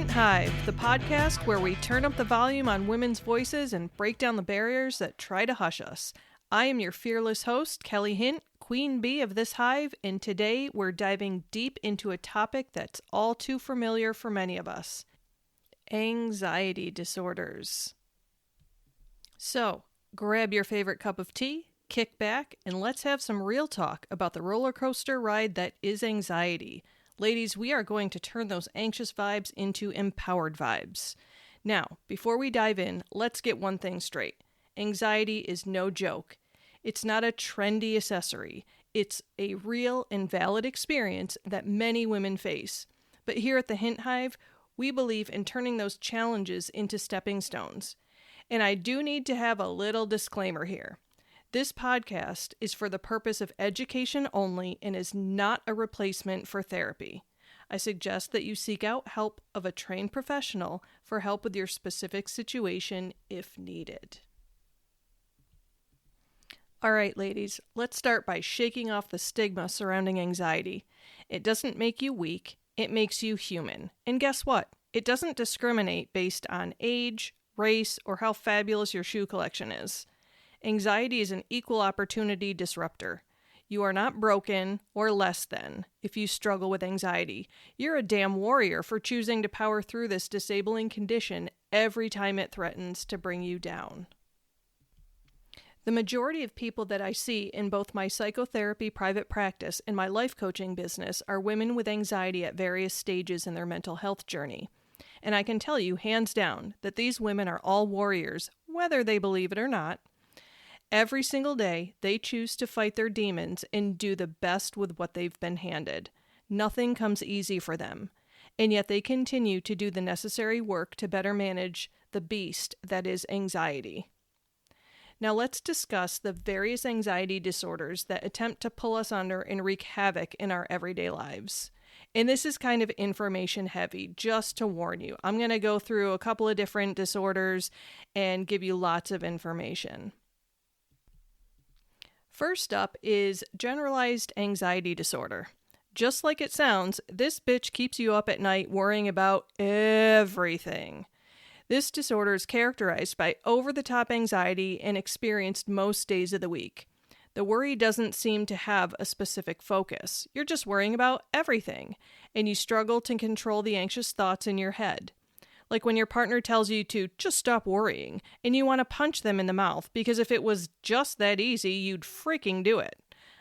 Hint Hive, the podcast where we turn up the volume on women's voices and break down the barriers that try to hush us. I am your fearless host, Kelly Hint, Queen Bee of this hive, and today we're diving deep into a topic that's all too familiar for many of us: anxiety disorders. So, grab your favorite cup of tea, kick back, and let's have some real talk about the roller coaster ride that is anxiety. Ladies, we are going to turn those anxious vibes into empowered vibes. Now, before we dive in, let's get one thing straight. Anxiety is no joke. It's not a trendy accessory. It's a real and valid experience that many women face. But here at the Hint Hive, we believe in turning those challenges into stepping stones. And I do need to have a little disclaimer here. This podcast is for the purpose of education only and is not a replacement for therapy. I suggest that you seek out help of a trained professional for help with your specific situation if needed. All right, ladies, let's start by shaking off the stigma surrounding anxiety. It doesn't make you weak, it makes you human. And guess what? It doesn't discriminate based on age, race, or how fabulous your shoe collection is. Anxiety is an equal opportunity disruptor. You are not broken or less than if you struggle with anxiety. You're a damn warrior for choosing to power through this disabling condition every time it threatens to bring you down. The majority of people that I see in both my psychotherapy private practice and my life coaching business are women with anxiety at various stages in their mental health journey. And I can tell you, hands down, that these women are all warriors, whether they believe it or not. Every single day, they choose to fight their demons and do the best with what they've been handed. Nothing comes easy for them, and yet they continue to do the necessary work to better manage the beast that is anxiety. Now let's discuss the various anxiety disorders that attempt to pull us under and wreak havoc in our everyday lives. And this is kind of information heavy, just to warn you. I'm going to go through a couple of different disorders and give you lots of information. First up is generalized anxiety disorder. Just like it sounds, this bitch keeps you up at night worrying about everything. This disorder is characterized by over-the-top anxiety and experienced most days of the week. The worry doesn't seem to have a specific focus. You're just worrying about everything, and you struggle to control the anxious thoughts in your head. Like when your partner tells you to just stop worrying, and you want to punch them in the mouth because if it was just that easy, you'd freaking do it.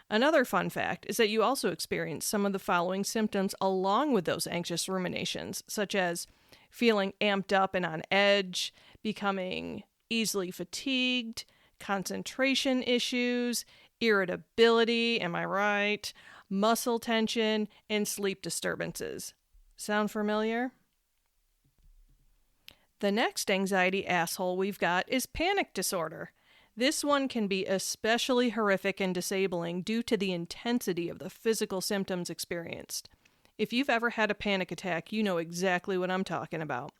Another fun fact is that you also experience some of the following symptoms along with those anxious ruminations, such as feeling amped up and on edge, becoming easily fatigued, concentration issues, irritability, am I right, muscle tension, and sleep disturbances. Sound familiar? The next anxiety asshole we've got is panic disorder. This one can be especially horrific and disabling due to the intensity of the physical symptoms experienced. If you've ever had a panic attack, you know exactly what I'm talking about.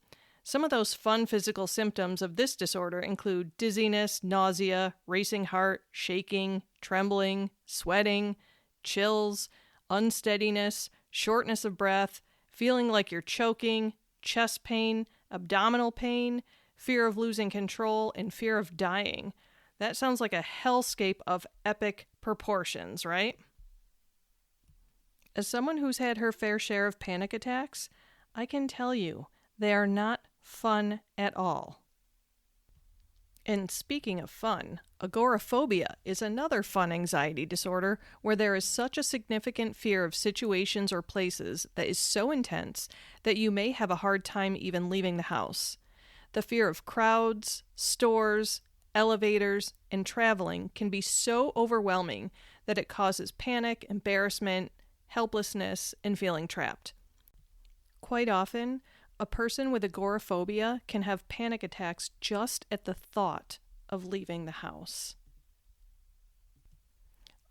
Some of those fun physical symptoms of this disorder include dizziness, nausea, racing heart, shaking, trembling, sweating, chills, unsteadiness, shortness of breath, feeling like you're choking, chest pain, abdominal pain, fear of losing control, and fear of dying. That sounds like a hellscape of epic proportions, right? As someone who's had her fair share of panic attacks, I can tell you, they are not fun at all. And speaking of fun, agoraphobia is another fun anxiety disorder where there is such a significant fear of situations or places that is so intense that you may have a hard time even leaving the house. The fear of crowds, stores, elevators, and traveling can be so overwhelming that it causes panic, embarrassment, helplessness, and feeling trapped. Quite often, a person with agoraphobia can have panic attacks just at the thought of leaving the house.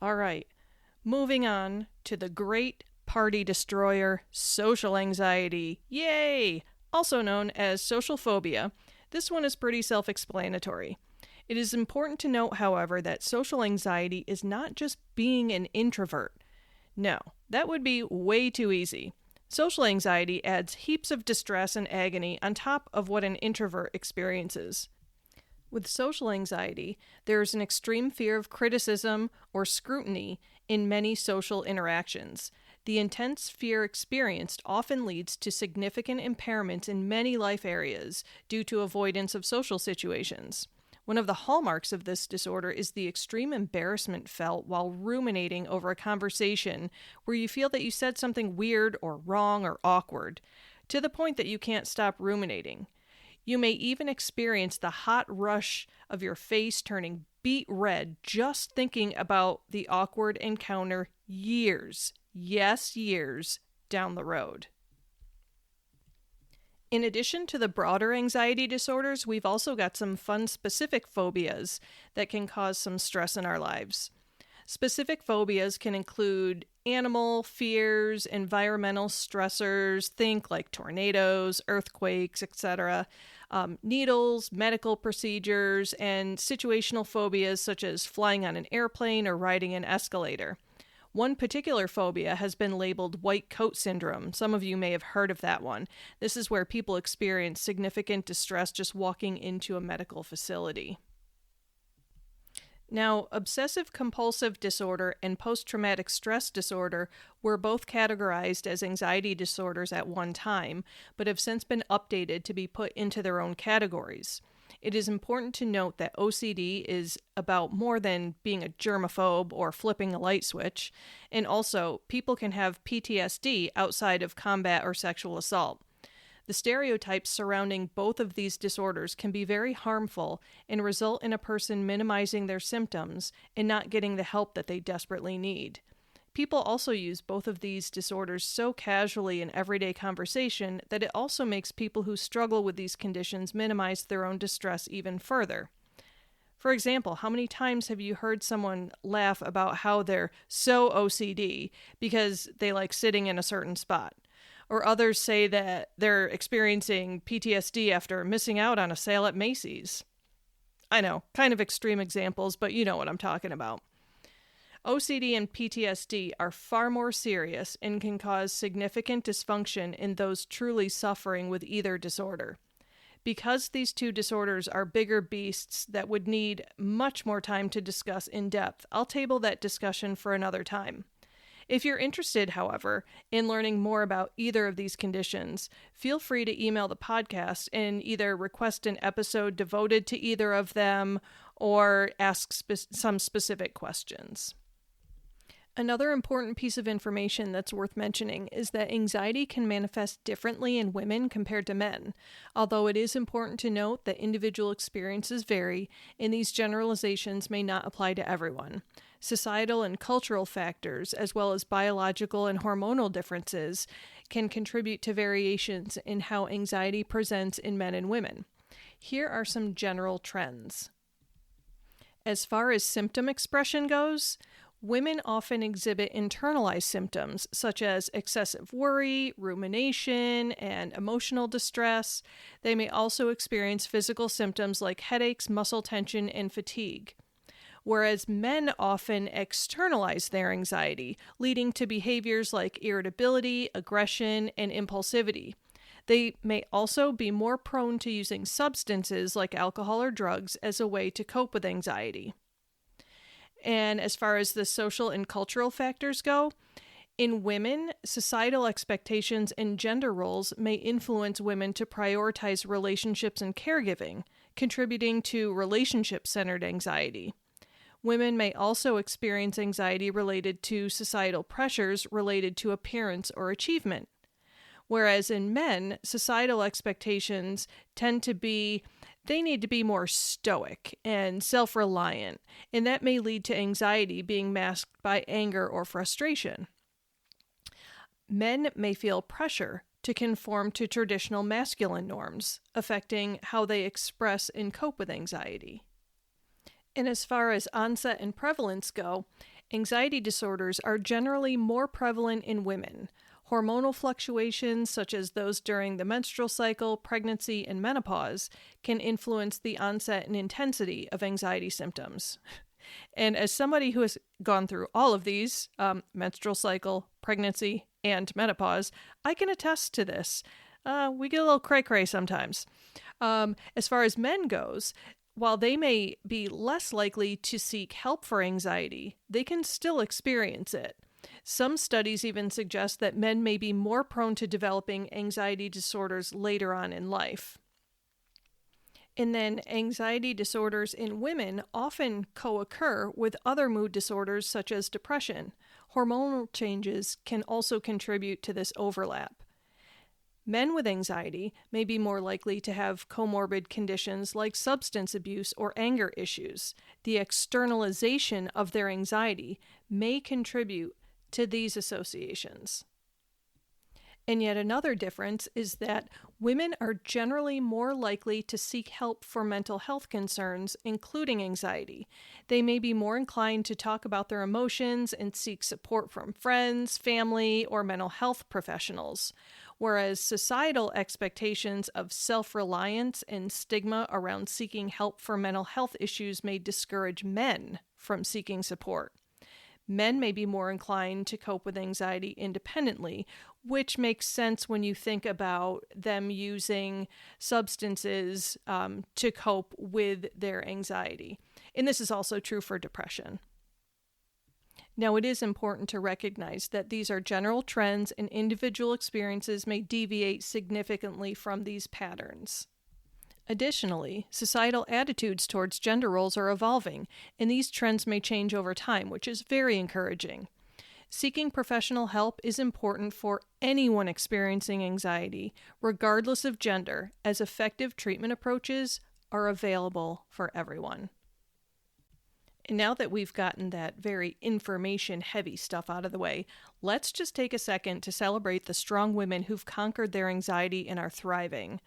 All right, moving on to the great party destroyer, social anxiety. Yay! Also known as social phobia. This one is pretty self-explanatory. It is important to note, however, that social anxiety is not just being an introvert. No, that would be way too easy. Social anxiety adds heaps of distress and agony on top of what an introvert experiences. With social anxiety, there is an extreme fear of criticism or scrutiny in many social interactions. The intense fear experienced often leads to significant impairments in many life areas due to avoidance of social situations. One of the hallmarks of this disorder is the extreme embarrassment felt while ruminating over a conversation where you feel that you said something weird or wrong or awkward, to the point that you can't stop ruminating. You may even experience the hot rush of your face turning beet red just thinking about the awkward encounter years, yes, years down the road. In addition to the broader anxiety disorders, we've also got some fun specific phobias that can cause some stress in our lives. Specific phobias can include animal fears, environmental stressors, think like tornadoes, earthquakes, etc., needles, medical procedures, and situational phobias such as flying on an airplane or riding an escalator. One particular phobia has been labeled white coat syndrome. Some of you may have heard of that one. This is where people experience significant distress just walking into a medical facility. Now, obsessive-compulsive disorder and post-traumatic stress disorder were both categorized as anxiety disorders at one time, but have since been updated to be put into their own categories. It is important to note that OCD is about more than being a germaphobe or flipping a light switch, and also people can have PTSD outside of combat or sexual assault. The stereotypes surrounding both of these disorders can be very harmful and result in a person minimizing their symptoms and not getting the help that they desperately need. People also use both of these disorders so casually in everyday conversation that it also makes people who struggle with these conditions minimize their own distress even further. For example, how many times have you heard someone laugh about how they're so OCD because they like sitting in a certain spot? Or others say that they're experiencing PTSD after missing out on a sale at Macy's. I know, kind of extreme examples, but you know what I'm talking about. OCD and PTSD are far more serious and can cause significant dysfunction in those truly suffering with either disorder. Because these two disorders are bigger beasts that would need much more time to discuss in depth, I'll table that discussion for another time. If you're interested, however, in learning more about either of these conditions, feel free to email the podcast and either request an episode devoted to either of them or ask some specific questions. Another important piece of information that's worth mentioning is that anxiety can manifest differently in women compared to men, although it is important to note that individual experiences vary, and these generalizations may not apply to everyone. Societal and cultural factors, as well as biological and hormonal differences, can contribute to variations in how anxiety presents in men and women. Here are some general trends. As far as symptom expression goes, women often exhibit internalized symptoms such as excessive worry, rumination, and emotional distress. They may also experience physical symptoms like headaches, muscle tension, and fatigue. Whereas men often externalize their anxiety, leading to behaviors like irritability, aggression, and impulsivity. They may also be more prone to using substances like alcohol or drugs as a way to cope with anxiety. And as far as the social and cultural factors go, in women, societal expectations and gender roles may influence women to prioritize relationships and caregiving, contributing to relationship-centered anxiety. Women may also experience anxiety related to societal pressures related to appearance or achievement. Whereas in men, societal expectations tend to be they need to be more stoic and self-reliant, and that may lead to anxiety being masked by anger or frustration. Men may feel pressure to conform to traditional masculine norms, affecting how they express and cope with anxiety. And as far as onset and prevalence go, anxiety disorders are generally more prevalent in women. Hormonal fluctuations, such as those during the menstrual cycle, pregnancy, and menopause, can influence the onset and intensity of anxiety symptoms. And as somebody who has gone through all of these, menstrual cycle, pregnancy, and menopause, I can attest to this. We get a little cray-cray sometimes. As far as men goes, while they may be less likely to seek help for anxiety, they can still experience it. Some studies even suggest that men may be more prone to developing anxiety disorders later on in life. And then anxiety disorders in women often co-occur with other mood disorders such as depression. Hormonal changes can also contribute to this overlap. Men with anxiety may be more likely to have comorbid conditions like substance abuse or anger issues. The externalization of their anxiety may contribute to these associations. And yet another difference is that women are generally more likely to seek help for mental health concerns, including anxiety. They may be more inclined to talk about their emotions and seek support from friends, family, or mental health professionals, whereas societal expectations of self-reliance and stigma around seeking help for mental health issues may discourage men from seeking support. Men may be more inclined to cope with anxiety independently, which makes sense when you think about them using substances to cope with their anxiety. And this is also true for depression. Now, it is important to recognize that these are general trends and individual experiences may deviate significantly from these patterns. Additionally, societal attitudes towards gender roles are evolving, and these trends may change over time, which is very encouraging. Seeking professional help is important for anyone experiencing anxiety, regardless of gender, as effective treatment approaches are available for everyone. And now that we've gotten that very information-heavy stuff out of the way, let's just take a second to celebrate the strong women who've conquered their anxiety and are thriving.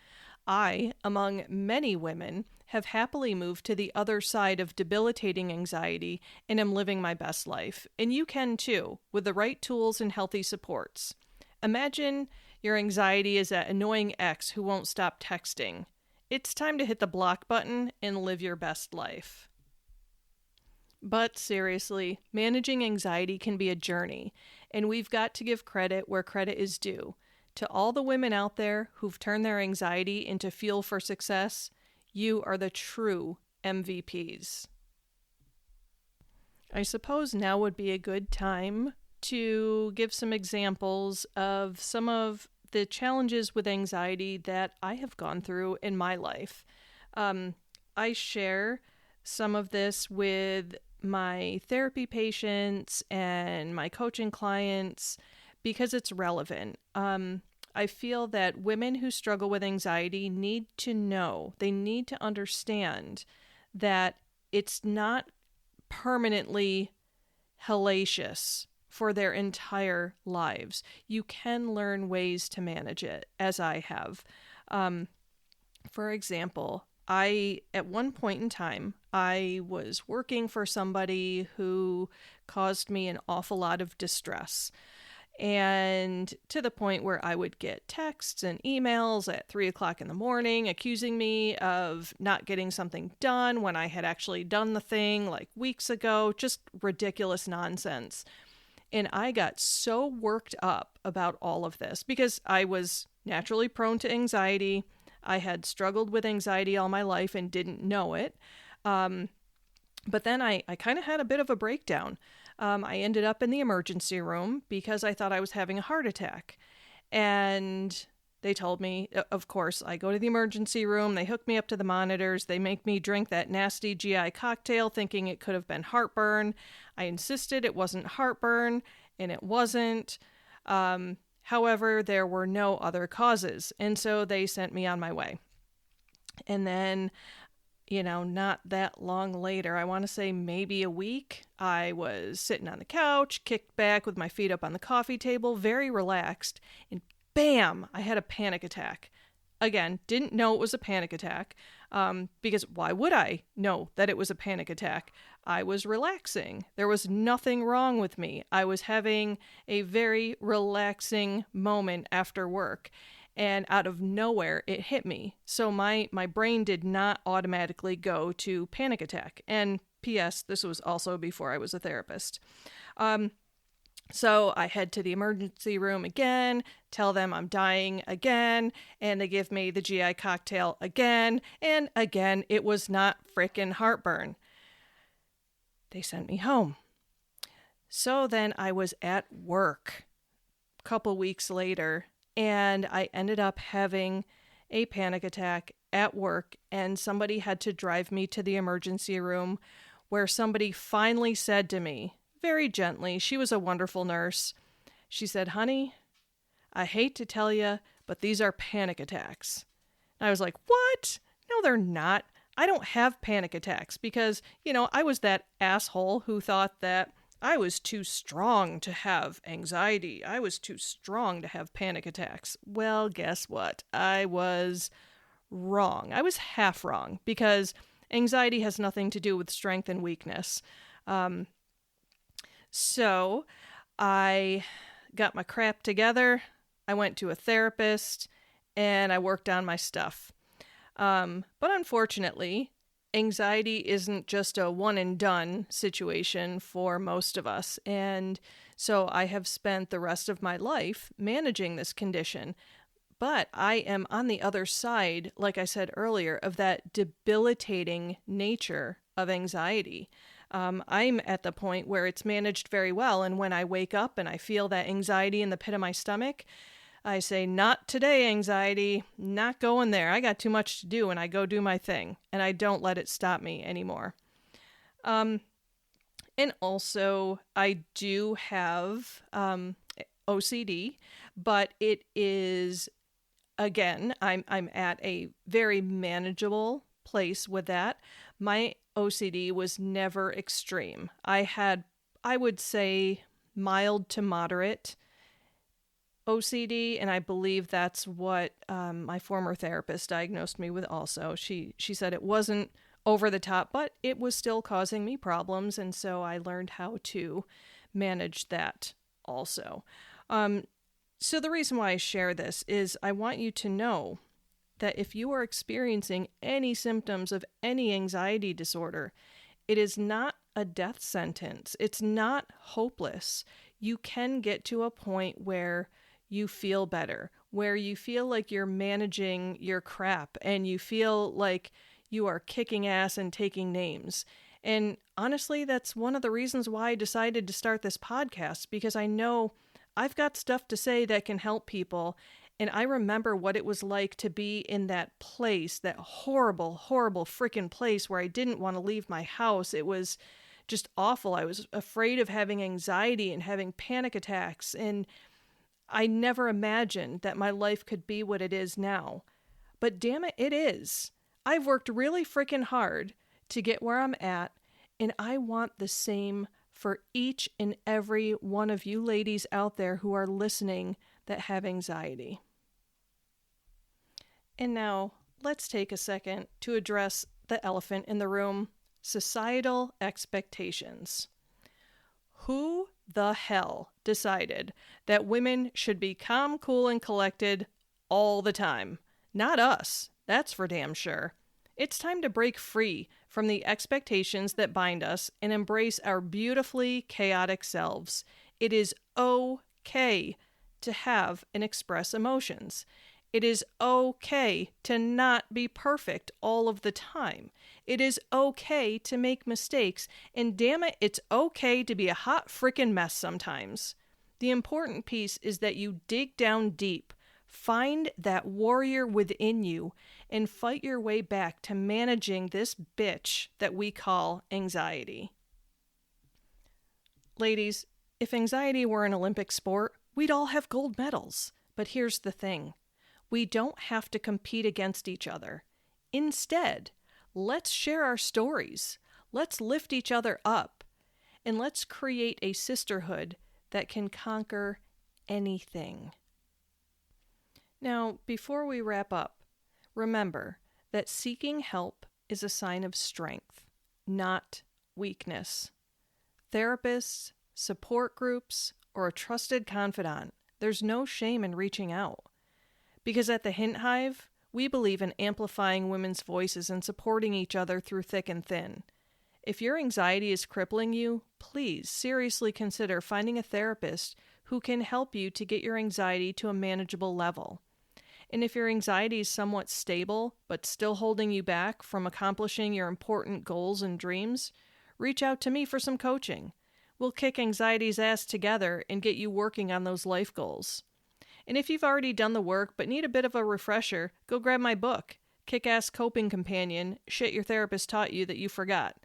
I, among many women, have happily moved to the other side of debilitating anxiety and am living my best life. And you can too, with the right tools and healthy supports. Imagine your anxiety is that annoying ex who won't stop texting. It's time to hit the block button and live your best life. But seriously, managing anxiety can be a journey, and we've got to give credit where credit is due. To all the women out there who've turned their anxiety into fuel for success, you are the true MVPs. I suppose now would be a good time to give some examples of some of the challenges with anxiety that I have gone through in my life. I share some of this with my therapy patients and my coaching clients because it's relevant. I feel that women who struggle with anxiety need to know, they need to understand that it's not permanently hellacious for their entire lives. You can learn ways to manage it, as I have. For example, at one point in time, I was working for somebody who caused me an awful lot of distress. And to the point where I would get texts and emails at 3 o'clock in the morning accusing me of not getting something done when I had actually done the thing like weeks ago. Just ridiculous nonsense. And I got so worked up about all of this because I was naturally prone to anxiety. I had struggled with anxiety all my life and didn't know it. But then I kind of had a bit of a breakdown. I ended up in the emergency room because I thought I was having a heart attack. And they told me, of course, I go to the emergency room, they hook me up to the monitors, they make me drink that nasty GI cocktail thinking it could have been heartburn. I insisted it wasn't heartburn, and it wasn't. However, there were no other causes, and so they sent me on my way. And then, not that long later, I want to say maybe a week, I was sitting on the couch, kicked back with my feet up on the coffee table, very relaxed, and bam, I had a panic attack. Again, didn't know it was a panic attack, because why would I know that it was a panic attack? I was relaxing. There was nothing wrong with me. I was having a very relaxing moment after work. And out of nowhere, it hit me. So my brain did not automatically go to panic attack. And P.S. This was also before I was a therapist. So I head to the emergency room again, tell them I'm dying again, and they give me the GI cocktail again, and again, it was not frickin' heartburn. They sent me home. So then I was at work a couple weeks later, and I ended up having a panic attack at work, and somebody had to drive me to the emergency room, where somebody finally said to me, very gently, she was a wonderful nurse, she said, "Honey, I hate to tell you, but these are panic attacks." And I was like, "What? No, they're not. I don't have panic attacks," because, I was that asshole who thought that I was too strong to have anxiety. I was too strong to have panic attacks. Well, guess what? I was wrong. I was half wrong, because anxiety has nothing to do with strength and weakness. So I got my crap together. I went to a therapist and I worked on my stuff. But unfortunately, anxiety isn't just a one and done situation for most of us. And so I have spent the rest of my life managing this condition. But I am on the other side, like I said earlier, of that debilitating nature of anxiety. I'm at the point where it's managed very well. And when I wake up and I feel that anxiety in the pit of my stomach, I say, "Not today, anxiety, not going there. I got too much to do," and I go do my thing. And I don't let it stop me anymore. And also, I do have OCD, but it is, again, I'm at a very manageable place with that. My OCD was never extreme. I would say, mild to moderate OCD, and I believe that's what my former therapist diagnosed me with also. She said it wasn't over the top, but it was still causing me problems, and so I learned how to manage that also. So the reason why I share this is I want you to know that if you are experiencing any symptoms of any anxiety disorder, it is not a death sentence. It's not hopeless. You can get to a point where you feel better, where you feel like you're managing your crap and you feel like you are kicking ass and taking names. And honestly, that's one of the reasons why I decided to start this podcast, because I know I've got stuff to say that can help people. And I remember what it was like to be in that place, that horrible, horrible freaking place where I didn't want to leave my house. It was just awful. I was afraid of having anxiety and having panic attacks. And I never imagined that my life could be what it is now. But damn it, it is. I've worked really freaking hard to get where I'm at. And I want the same for each and every one of you ladies out there who are listening that have anxiety. And now, let's take a second to address the elephant in the room: societal expectations. Who the hell decided that women should be calm, cool, and collected all the time? Not us, that's for damn sure. It's time to break free from the expectations that bind us and embrace our beautifully chaotic selves. It is okay to have and express emotions. It is okay to not be perfect all of the time. It is okay to make mistakes, and damn it, it's okay to be a hot frickin' mess sometimes. The important piece is that you dig down deep, find that warrior within you, and fight your way back to managing this bitch that we call anxiety. Ladies, if anxiety were an Olympic sport, we'd all have gold medals. But here's the thing. We don't have to compete against each other. Instead, let's share our stories. Let's lift each other up. And let's create a sisterhood that can conquer anything. Now, before we wrap up, remember that seeking help is a sign of strength, not weakness. Therapists, support groups, or a trusted confidant, there's no shame in reaching out. Because at the Hint Hive, we believe in amplifying women's voices and supporting each other through thick and thin. If your anxiety is crippling you, please seriously consider finding a therapist who can help you to get your anxiety to a manageable level. And if your anxiety is somewhat stable, but still holding you back from accomplishing your important goals and dreams, reach out to me for some coaching. We'll kick anxiety's ass together and get you working on those life goals. And if you've already done the work but need a bit of a refresher, go grab my book, Kick-Ass Coping Companion, Shit Your Therapist Taught You That You Forgot.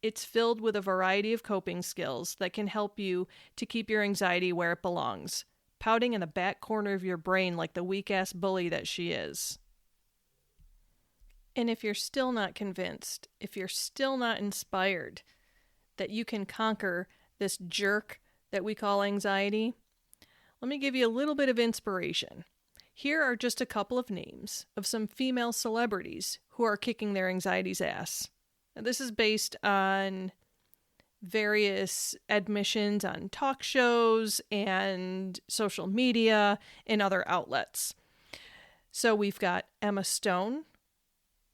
It's filled with a variety of coping skills that can help you to keep your anxiety where it belongs, pouting in the back corner of your brain like the weak-ass bully that she is. And if you're still not convinced, if you're still not inspired that you can conquer this jerk that we call anxiety, let me give you a little bit of inspiration. Here are just a couple of names of some female celebrities who are kicking their anxiety's ass. Now, this is based on various admissions on talk shows and social media and other outlets. So we've got Emma Stone,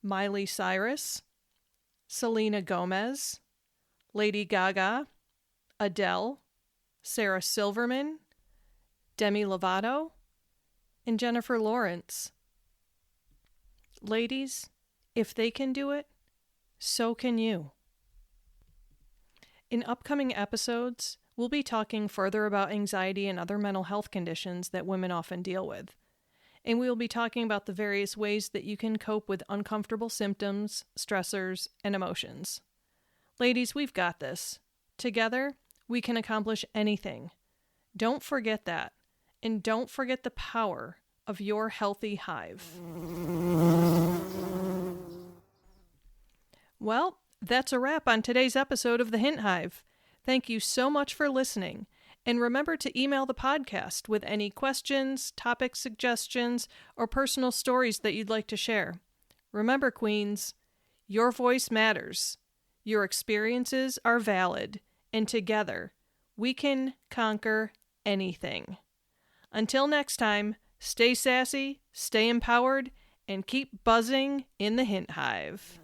Miley Cyrus, Selena Gomez, Lady Gaga, Adele, Sarah Silverman, Demi Lovato, and Jennifer Lawrence. Ladies, if they can do it, so can you. In upcoming episodes, we'll be talking further about anxiety and other mental health conditions that women often deal with. And we will be talking about the various ways that you can cope with uncomfortable symptoms, stressors, and emotions. Ladies, we've got this. Together, we can accomplish anything. Don't forget that. And don't forget the power of your healthy hive. Well, that's a wrap on today's episode of the Hint Hive. Thank you so much for listening. And remember to email the podcast with any questions, topic suggestions, or personal stories that you'd like to share. Remember, Queens, your voice matters. Your experiences are valid. And together, we can conquer anything. Until next time, stay sassy, stay empowered, and keep buzzing in the Hint Hive.